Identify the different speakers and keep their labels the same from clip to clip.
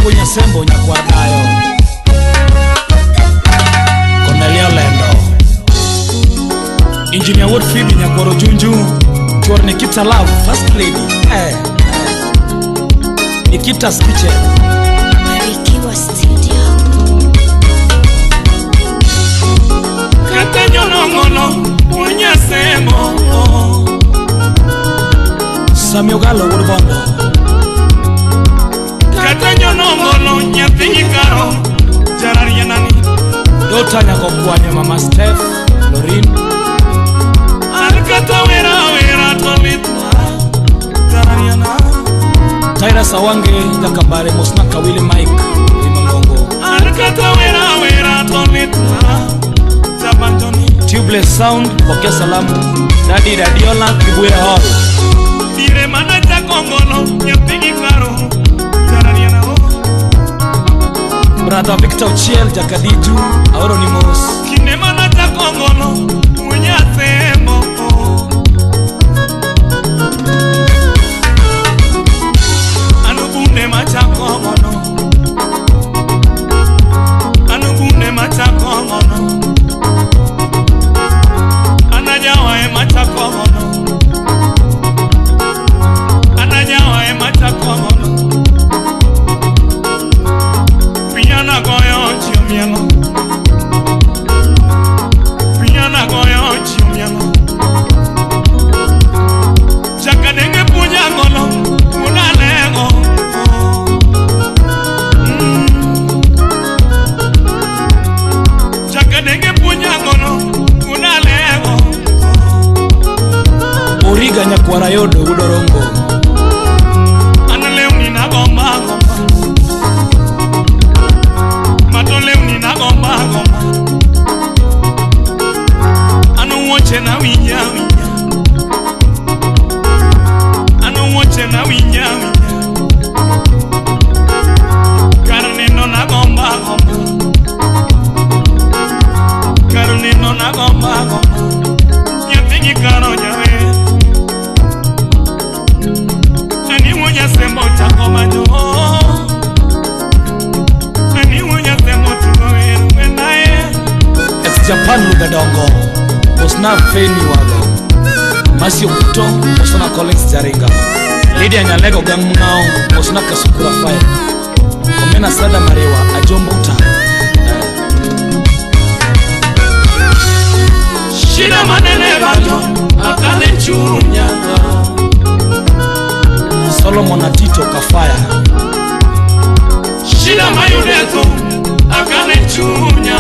Speaker 1: Nyambo Nyasembo Nyakwardayo Cornelia Lendo Engineer Wood Phoebe Nyakwaro Junju Tuor Nikita Love First Lady Nikita's Kitchen
Speaker 2: Barikiwa Studio
Speaker 3: Kata nyono Nyasembo
Speaker 1: Samuel Galo Woodbondo
Speaker 3: Kata nyono Nyathinyi Karo Jarari Yanani
Speaker 1: Dota Nyakokwanyo Mama Steph Lorin
Speaker 3: Arkata wera tolitna Jarari Yanani
Speaker 1: Taira Sawange Jakabare Mosnaka Willie Mike Limangongo
Speaker 3: Arkata wera tolitna Jabanjoni
Speaker 1: Tubeless Sound Pokea Salamu Daddy Radiola Kibuye Hall
Speaker 3: Dire mana Jakongolo Nyathinyi Karo Jarari Yanani
Speaker 1: Brother Victor Chiel Jakadiju Aoronimos
Speaker 3: Kine mana Jakongolo Nyasembo Anubune machakongono Anubune machakongono Anajawa machakongono Anajawa machakongono Piana goyo chiomiano Piana goyo chiomiano Chakadenge punya ngolo Unalego Chakadenge punya ngolo Unalego
Speaker 1: Origa Nyakwarayodo Udorongo
Speaker 3: Analeuni na gomba Matoleuni na gomba Anu woche na winya Anu woche na winya Karne no na gomba Karne no na gomba Nyathinyi Karo nyawe Ani wonya sembo chako manjo Ani wonya sembo tukoe Wendae
Speaker 1: It's Japan Lugadongo Osna Feni Waga Masio Kuto Osna Collins Jaringa Lydia Nyalego Gangmungao Osna Kasukura Fire Komena Sada Marewa Ajombo Uta
Speaker 3: Shida manene bajo Akale chunya
Speaker 1: Solomon Atito Kafaya
Speaker 3: Shida mayuneto Akale chunya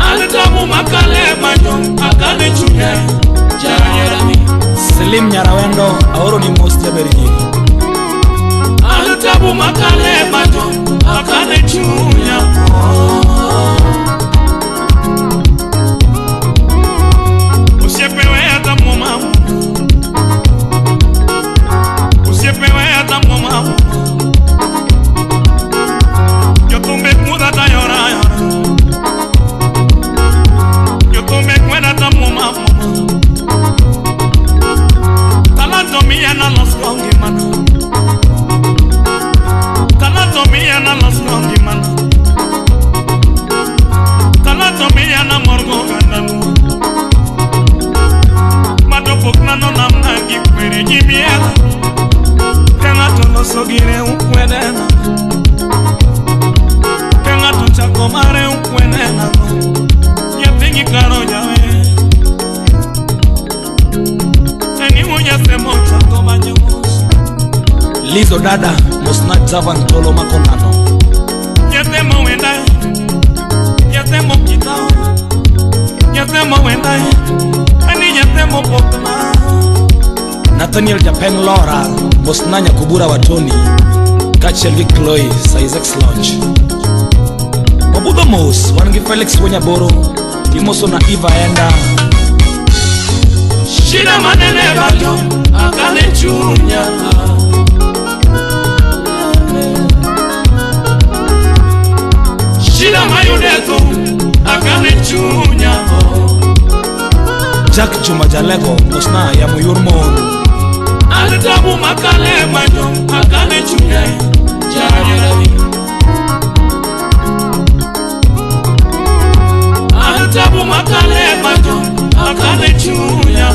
Speaker 3: Alitamu makale bajo Akale chunya Jarami
Speaker 1: Selim Nyarawendo Aoronimos Jaberigi
Speaker 3: Alitamu makale bajo Akale chunya Usiepewe hata mwamu Usiepewe hata mwamu Yotumbe muda ta yora Yotumbe kwena ta mwamu Talato mia na los kongi mano Talato mia na los kongi mano Talato mia na morgo gandanu Madopokna no namna gikwere jimiela Kengato no sogire ukwenena Kengato chakomare ukwenena Nyathinyi Karo jawe Eni unya semo chakomanyos
Speaker 1: Lizo Dada Mosna Zavan Tolo Makonano
Speaker 3: Nyatemo wendae Nyatemo kitao Nyatemo wendae Ani nyatemo pokna
Speaker 1: Nathaniel Japan Laura Mosna Nyakubura Watoni Kachelvi Chloe Sizex Launch Mabudo Mos Wangi Felix Wenyaboro Timoso na Eva Enda
Speaker 3: Shida manene bajo Akale chunya Shida mayuneto Akale chunya
Speaker 1: Jack Juma Jalego Mosna ya Muyurmon
Speaker 3: Antabu makale majo akane chunye jarani. Antabu makale majo akane chunya.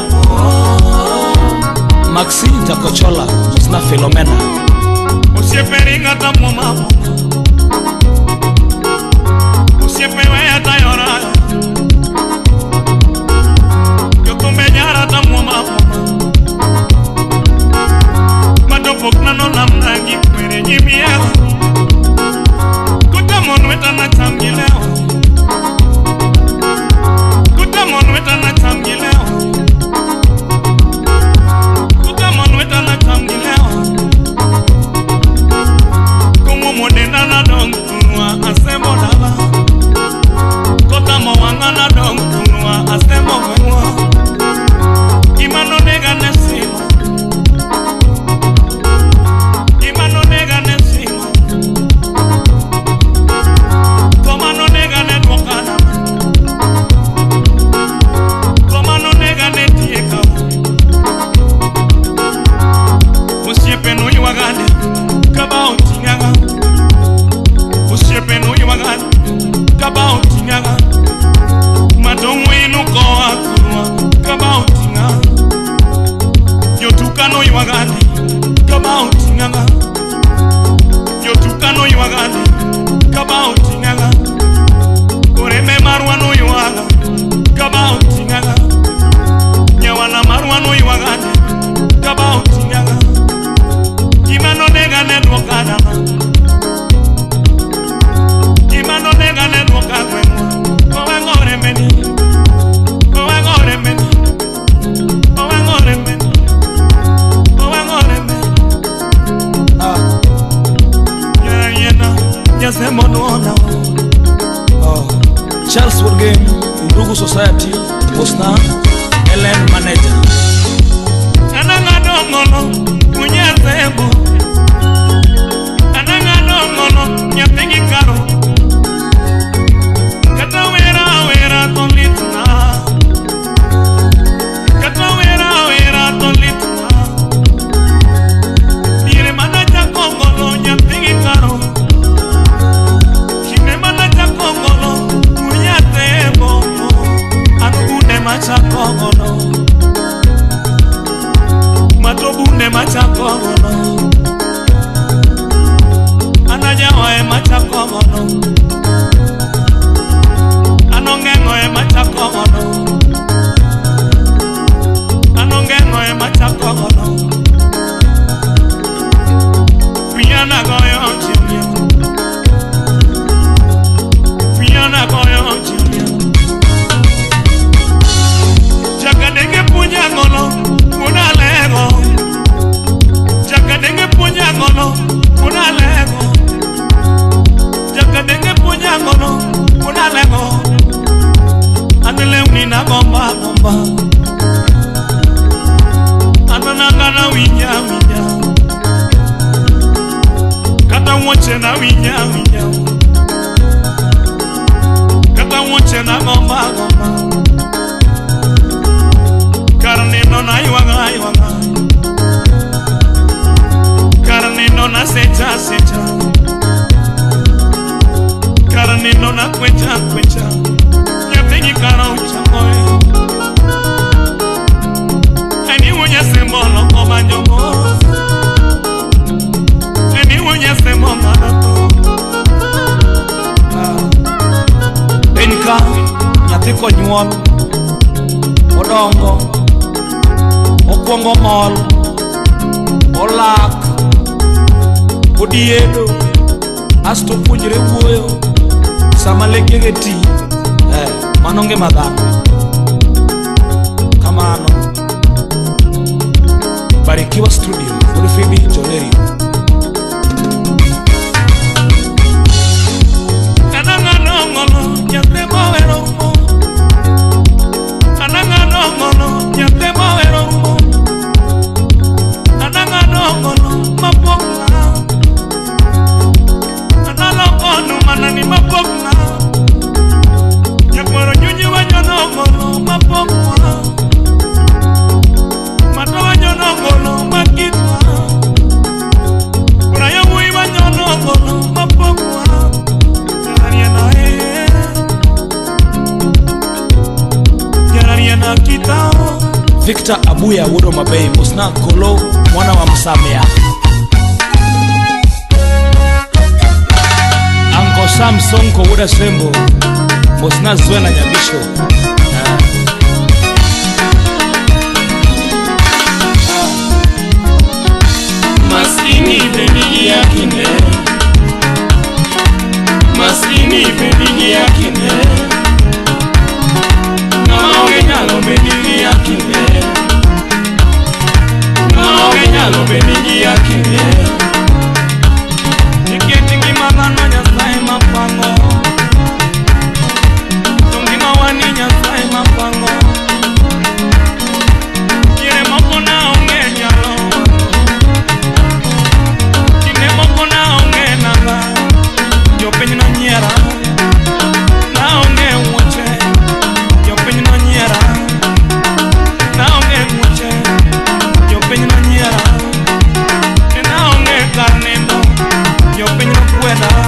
Speaker 1: Maxi Jacochola Musna Philomena
Speaker 3: Usieperinga tamu mama Usiepewe hata yora Yotumenyara tamu mama Madopokna no namnangi kwere jimiya Kutamonweta na tamgileo Kutamonweta na tamgileo Kutamonweta na tamgileo Kumu modena na dongtunwa asemo dala Kotamo wanga na dongtunwa asemo wenwa Imano nega nesima Imano nega nesima Komano nega netwokana Komano nega netieka Usiepe no iwagane Kaba utingaga Usiepe no iwagane Kaba utingaga Madongo inu koa kurwa Kaba utingaga Yotuka no iwagane Kaba utingaga Yotuka no iwagane Kaba utingaga Kureme marwa no iwaga Kaba utingaga Nyawana marwa no iwagane Kaba utingaga Imano nega netwokadama Imano nega netwokadwemwa Owengore meni Owengore meni Owengore meni Owengore meni Yena yena Yasemo nuona
Speaker 1: Charles Burgem Undugu Society Musna Ellen Manager
Speaker 3: Ananga dongono Munyazebo Ananga dongono Nyapingi karo Kata wera tolituna Kata wera tolituna Dire mana chakongolo Nyapingi karo Shine mana chakongolo Munyazebo Anugune machakongolo Matobune machakogono Anajawa machakogono Anongengo machakogono Anongengo machakogono Fiana goyo chimia Fiana goyo chimia Chakadenge punya gono Una lego Jakadenge punya ngono Una lego Jakadenge punya ngono Una lego Anele unina gomba gomba Anananga winya winya Kata woche na winya winya Kata woche na gomba gomba Karne no na iwanga iwanga Karne no na secha secha Karne no na kwecha kwecha Nyapengi kara uchamoe Eni unya sembolo koma nyomo Eni unya sembolo marato
Speaker 1: Benka Nyathiko nyuol Odongo Okwongo mol Olak Odiedo Asto puonjre wuoyo Sama lekege ti Manonge madhano Kamano Barikiwa Studio Furifibi Joleri
Speaker 3: Ananga nongono Nyatemo wero Ananga nongono Nyatemo wero Ananga nongono Mapokna Analongono Manani mapokna Nyakwaro nyunyi wanyo nongono Mapokna Mato wanyo nongono Maki
Speaker 1: Victor Abuya Wudo Mabei Musna Kolo mwana wa Msamia. Uncle Sam Sonko Wuda Sembo Musna Zwena Nyabisho.
Speaker 3: Maskini beni yakine, maskini beni yakine, nawe nyalo beni yakine, nawe nyalo beni yakine. Niketingi magano nyasaye mapango, tungi mawani nyasaye mapango. Kire moko na onge nyalo, kine moko na onge nanga. Yo penyo no nyiera, na onge wuoche. Yo penyo no nyiera, na onge wuoche. Yo penyo no nyiera, na onge kar nindo. Yo penyo no kweda.